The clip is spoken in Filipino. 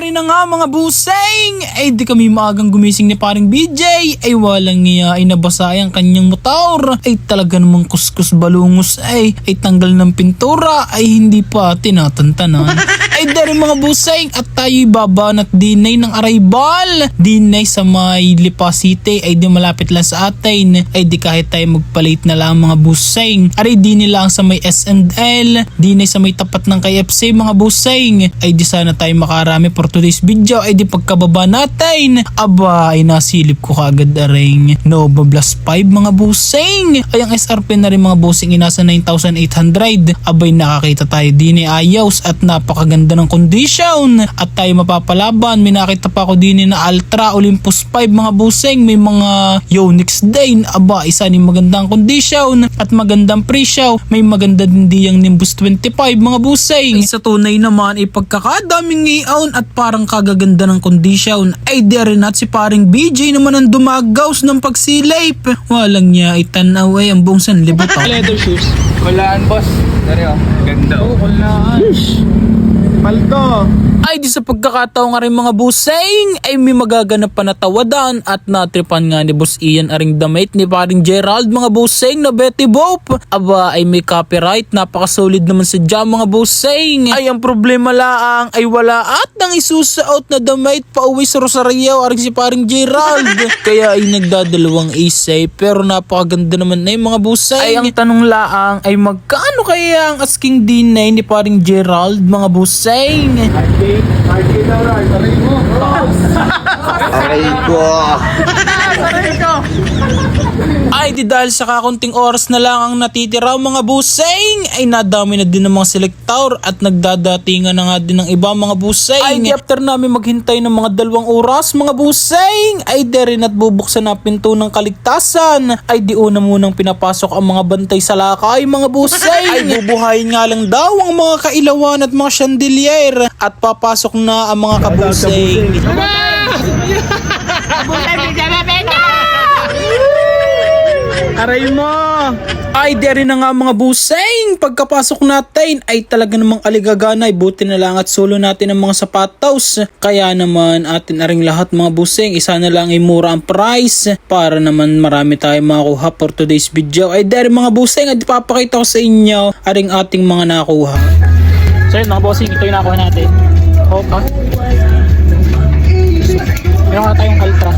dari na nga mga buseng, ay di kami maagang gumising ni paring BJ, ay walang niya ay nabasa ang kanyang motor, ay talaga namang kuskus balungos ay tanggal ng pintura, ay hindi pa tinatantanan. Ay dari mga buseng at tayo'y babanat dinay ng arrival, dinay sa may Lipa City, ay di malapit lang sa atin, ay di kahit tayo magpalit na lang mga buseng, ay di nilang sa may S&L, dinay sa may tapat ng KFC mga buseng, ay di sana tayo makarami for today's video, ay di pagkababa natin, aba ay nasilip ko kaagad aring Nova Blast 5 mga buseng, ay ang SRP na rin mga buseng inasa 9,800, abay nakakita tayo din ayos at napakaganda ng condition at tayo mapapalaban. May nakita pa ako din na Ultra Olympus 5 mga buseng, may mga Yonex din, aba isa ni magandang condition at magandang pre-show, may maganda din diyang Nimbus 25 mga buseng. Ay, sa tunay naman ay pagkakadaming ngayon at parang kagaganda ng condition, ay di rin at si paring BJ naman ang dumagaws ng pagsilip, walang niya itanaw ay ang buong sanlibutan. Leather shoes. Kulaan, boss. Dari oh. Ganda oh. Kulaan. Palto. Ay di sa pagkakataon nga rin mga buseng, ay may magaganap pa na tawadan at natripan nga ni Boss Ian aring damit ni paring Gerald mga buseng na Betty Boop. Aba ay may copyright, napakasolid naman sa jam mga buseng. Ay ang problema laang ay wala at nang isusuot na damit pa uwi sa Rosario aring si paring Gerald. Kaya ay nagdadalawang isay pero napakaganda naman na yung mga buseng. Ay ang tanong laang ay magkano kaya ang asking dinay ni paring Gerald mga buseng? Aray ko. Ay di dahil sa kakunting oras na lang ang natitira mga buseng, ay nadami na din ng mga selektor at nagdadatingan na nga din ng iba mga buseng. Ay di after namin maghintay ng mga 2 oras mga buseng, ay di rin at bubuksan na pinto ng kaligtasan, ay di una munang pinapasok ang mga bantay sa lakay mga buseng. Ay bubuhayin nga lang daw ang mga kailawan at mga chandelier at papasok na ang mga kabuseng. Aray mo. Ay di rin na nga mga buseng, pagkapasok natin ay talaga namang aligaganay, buti na lang at solo natin ang mga sapatos, kaya naman atin aring lahat mga buseng, isa na lang ay mura ang price para naman marami tayong makuha for today's video. Ay di rin mga buseng at ipapakita ko sa inyo aring ating mga nakuha. So yun mga bossing, ito yung nakuha natin. Okay. Meron nga tayong Ultra.